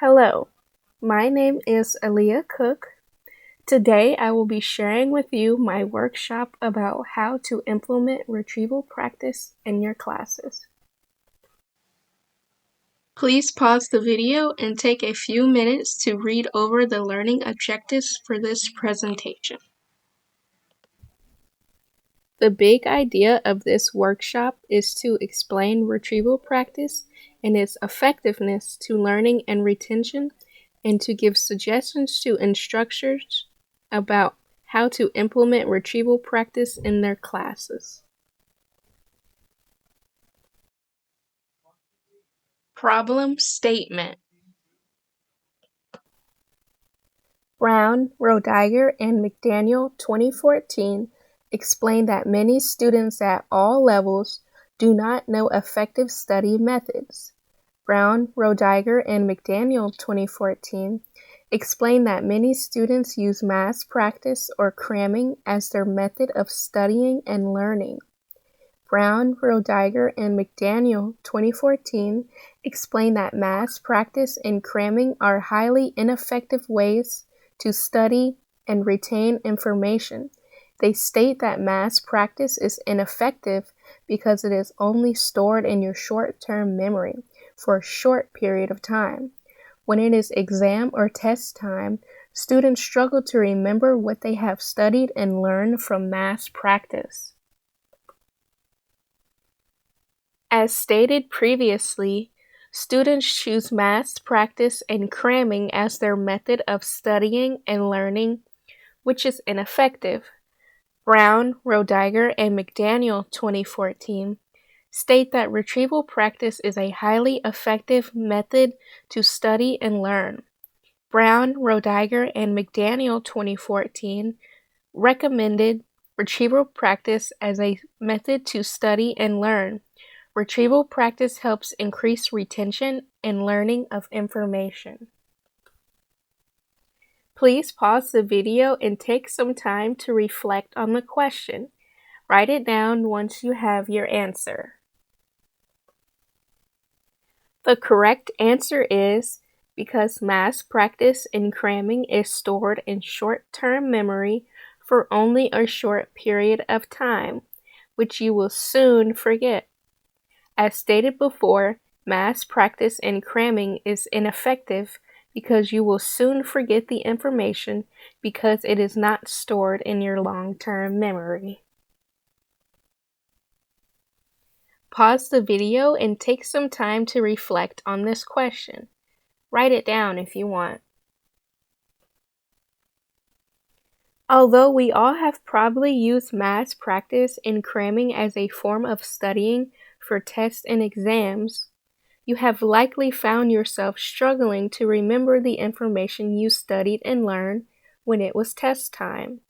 Hello, my name is Aaliyah Cook. Today I will be sharing with you my workshop about how to implement retrieval practice in your classes. Please pause the video and take a few minutes to read over the learning objectives for this presentation. The big idea of this workshop is to explain retrieval practice and its effectiveness to learning and retention, and to give suggestions to instructors about how to implement retrieval practice in their classes. Problem statement. Brown, Rodiger, and McDaniel 2014 explained that many students at all levels do not know effective study methods. Brown, Rodiger, and McDaniel 2014 explained that many students use mass practice or cramming as their method of studying and learning. Brown, Rodiger, and McDaniel 2014 explained that mass practice and cramming are highly ineffective ways to study and retain information. They state that mass practice is ineffective because it is only stored in your short-term memory for a short period of time. When it is exam or test time, students struggle to remember what they have studied and learned from mass practice. As stated previously, students choose mass practice and cramming as their method of studying and learning, which is ineffective. Brown, Rodiger, and McDaniel 2014 state that retrieval practice is a highly effective method to study and learn. Brown, Rodiger, and McDaniel 2014 recommended retrieval practice as a method to study and learn. Retrieval practice helps increase retention and learning of information. Please pause the video and take some time to reflect on the question. Write it down once you have your answer. The correct answer is because mass practice and cramming is stored in short-term memory for only a short period of time, which you will soon forget. As stated before, mass practice and cramming is ineffective because you will soon forget the information because it is not stored in your long-term memory. Pause the video and take some time to reflect on this question. Write it down if you want. Although we all have probably used mass practice and cramming as a form of studying for tests and exams, you have likely found yourself struggling to remember the information you studied and learned when it was test time.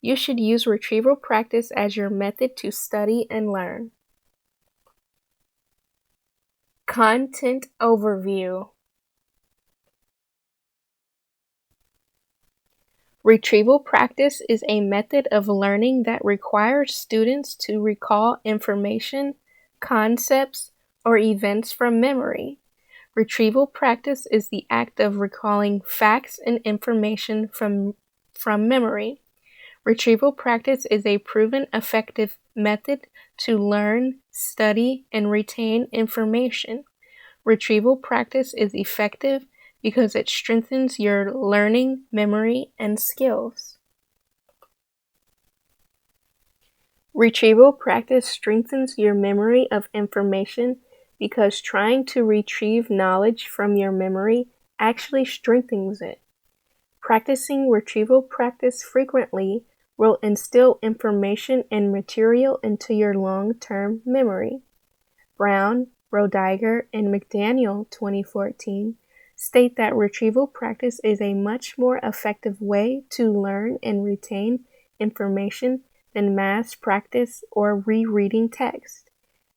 You should use retrieval practice as your method to study and learn. Content overview. Retrieval practice is a method of learning that requires students to recall information, concepts, or events from memory. Retrieval practice is the act of recalling facts and information from memory. Retrieval practice is a proven effective method to learn, study, and retain information. Retrieval practice is effective because it strengthens your learning, memory, and skills. Retrieval practice strengthens your memory of information because trying to retrieve knowledge from your memory actually strengthens it. Practicing retrieval practice frequently will instill information and material into your long-term memory. Brown, Rodiger, and McDaniel 2014 state that retrieval practice is a much more effective way to learn and retain information than mass practice or rereading text.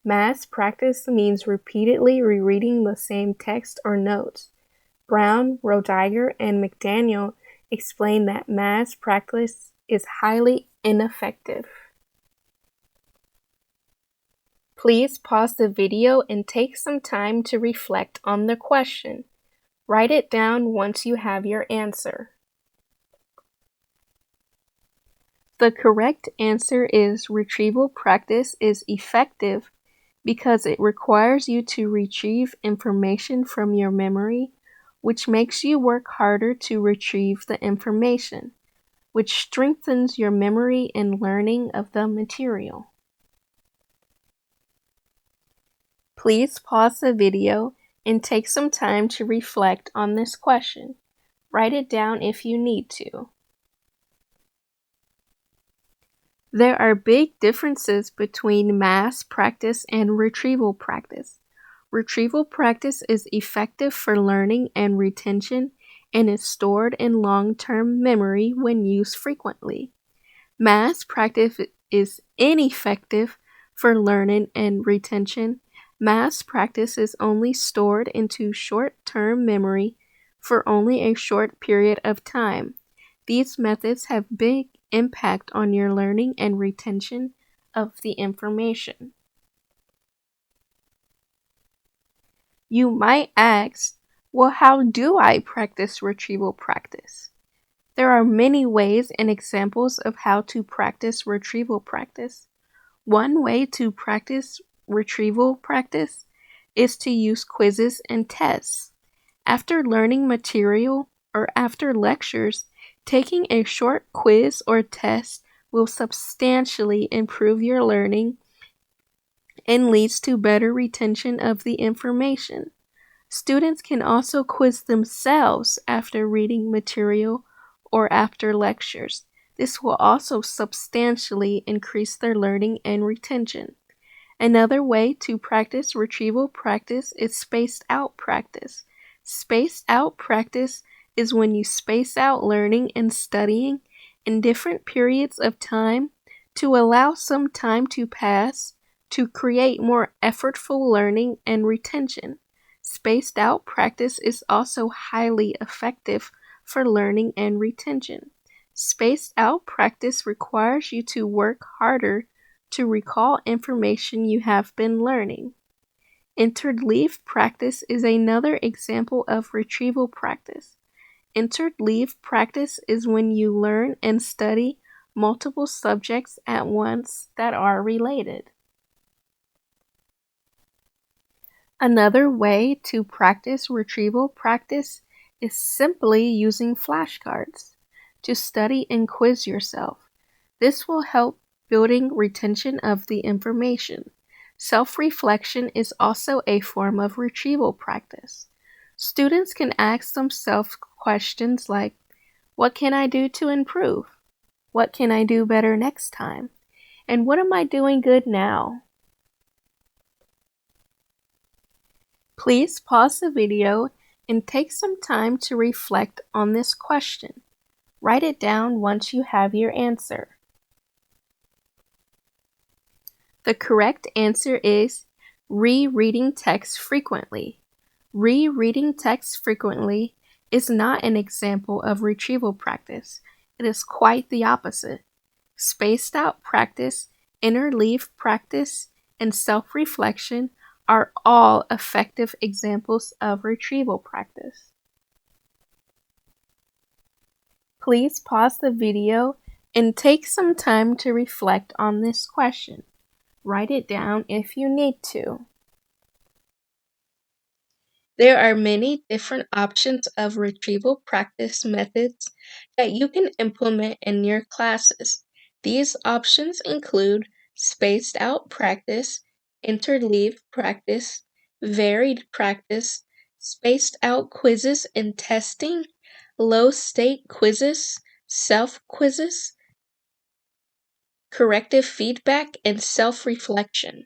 Mass practice means repeatedly rereading the same text or notes. Brown, Rodiger, and McDaniel explain that mass practice is highly ineffective. Please pause the video and take some time to reflect on the question. Write it down once you have your answer. The correct answer is retrieval practice is effective because it requires you to retrieve information from your memory, which makes you work harder to retrieve the information, which strengthens your memory and learning of the material. Please pause the video and take some time to reflect on this question. Write it down if you need to. There are big differences between mass practice and retrieval practice. Retrieval practice is effective for learning and retention and is stored in long-term memory when used frequently. Mass practice is ineffective for learning and retention. Mass practice is only stored into short-term memory for only a short period of time. These methods have big impact on your learning and retention of the information. You might ask, well, how do I practice retrieval practice? There are many ways and examples of how to practice retrieval practice. One way to practice retrieval practice is to use quizzes and tests. After learning material or after lectures, taking a short quiz or test will substantially improve your learning and leads to better retention of the information. Students can also quiz themselves after reading material or after lectures. This will also substantially increase their learning and retention. Another way to practice retrieval practice is spaced out practice. Spaced out practice is when you space out learning and studying in different periods of time to allow some time to pass to create more effortful learning and retention. Spaced out practice is also highly effective for learning and retention. Spaced out practice requires you to work harder to recall information you have been learning. Interleave practice is another example of retrieval practice. Interleave practice is when you learn and study multiple subjects at once that are related. Another way to practice retrieval practice is simply using flashcards to study and quiz yourself. This will help building retention of the information. Self-reflection is also a form of retrieval practice. Students can ask themselves questions like, what can I do to improve? What can I do better next time? And what am I doing good now? Please pause the video and take some time to reflect on this question. Write it down once you have your answer. The correct answer is rereading text frequently. Rereading text frequently is not an example of retrieval practice. It is quite the opposite. Spaced out practice, interleave practice, and self-reflection are all effective examples of retrieval practice. Please pause the video and take some time to reflect on this question. Write it down if you need to. There are many different options of retrieval practice methods that you can implement in your classes. These options include spaced out practice, interleave practice, varied practice, spaced out quizzes and testing, low stake quizzes, self quizzes, corrective feedback, and self-reflection.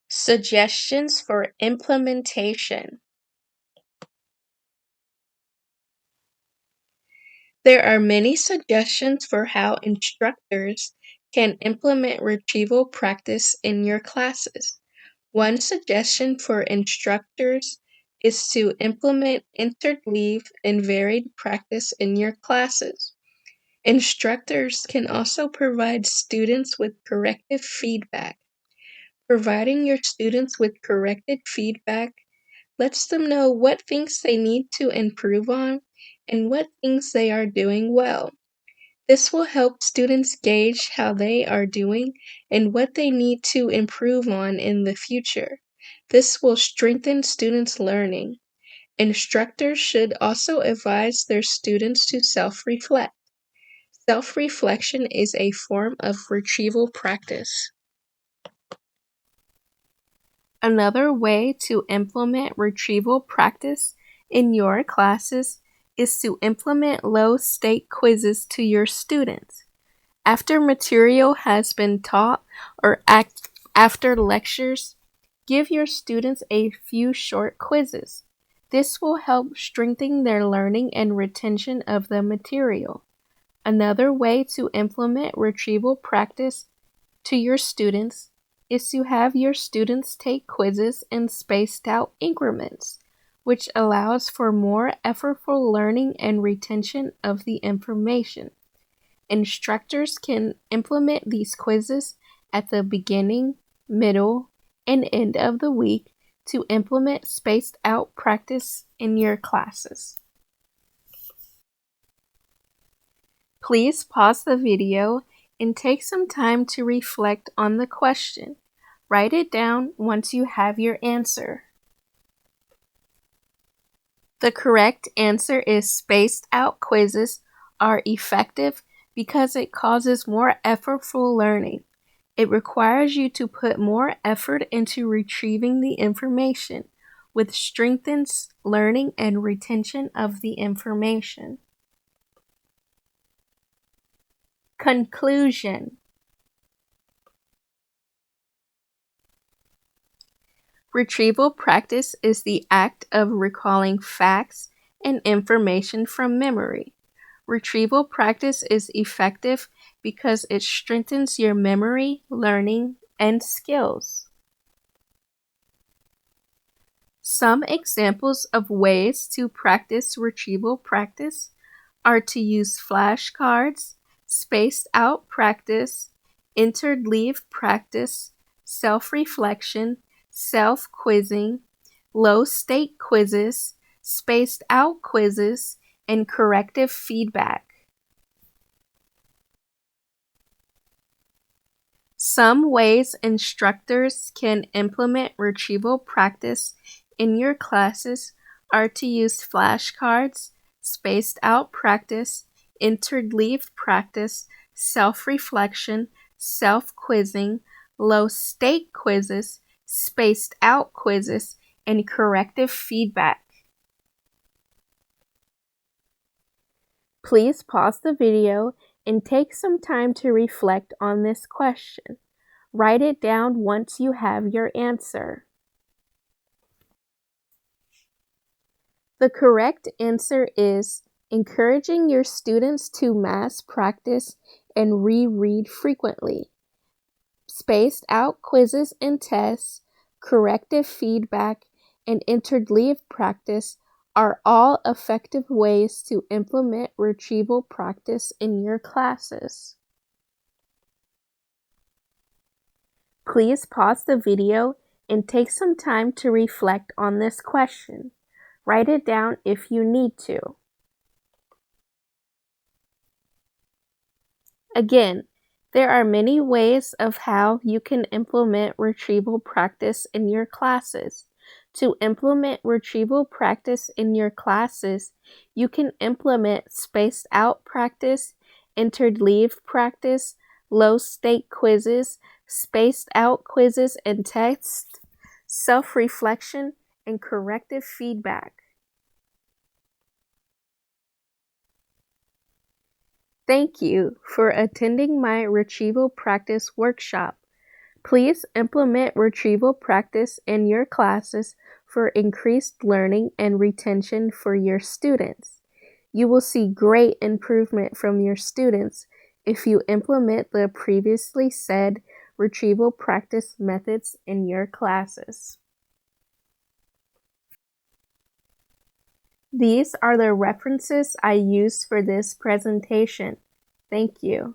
Suggestions for implementation. There are many suggestions for how instructors can implement retrieval practice in your classes. One suggestion for instructors is to implement interleave and varied practice in your classes. Instructors can also provide students with corrective feedback. Providing your students with corrected feedback lets them know what things they need to improve on and what things they are doing well. This will help students gauge how they are doing and what they need to improve on in the future. This will strengthen students' learning. Instructors should also advise their students to self-reflect. Self-reflection is a form of retrieval practice. Another way to implement retrieval practice in your classes is to implement low-stake quizzes to your students. After material has been taught or after lectures, give your students a few short quizzes. This will help strengthen their learning and retention of the material. Another way to implement retrieval practice to your students is to have your students take quizzes in spaced out increments, which allows for more effortful learning and retention of the information. Instructors can implement these quizzes at the beginning, middle, and end of the week to implement spaced out practice in your classes. Please pause the video and take some time to reflect on the question. Write it down once you have your answer. The correct answer is spaced out quizzes are effective because it causes more effortful learning. It requires you to put more effort into retrieving the information, which strengthens learning and retention of the information. Conclusion. Retrieval practice is the act of recalling facts and information from memory. Retrieval practice is effective because it strengthens your memory, learning, and skills. Some examples of ways to practice retrieval practice are to use flashcards, spaced out practice, interleaved practice, self-reflection, self-quizzing, low-stake quizzes, spaced out quizzes, and corrective feedback. Some ways instructors can implement retrieval practice in your classes are to use flashcards, spaced out practice, interleaved practice, self-reflection, self-quizzing, low-stake quizzes, spaced out quizzes, and corrective feedback. Please pause the video and take some time to reflect on this question. Write it down once you have your answer. The correct answer is encouraging your students to mass practice and reread frequently. Spaced out quizzes and tests, corrective feedback, and interleaved practice are all effective ways to implement retrieval practice in your classes. Please pause the video and take some time to reflect on this question. Write it down if you need to. Again, there are many ways of how you can implement retrieval practice in your classes. To implement retrieval practice in your classes, you can implement spaced out practice, interleaved practice, low-stake quizzes, spaced out quizzes and tests, self-reflection, and corrective feedback. Thank you for attending my retrieval practice workshop. Please implement retrieval practice in your classes for increased learning and retention for your students. You will see great improvement from your students if you implement the previously said retrieval practice methods in your classes. These are the references I used for this presentation. Thank you.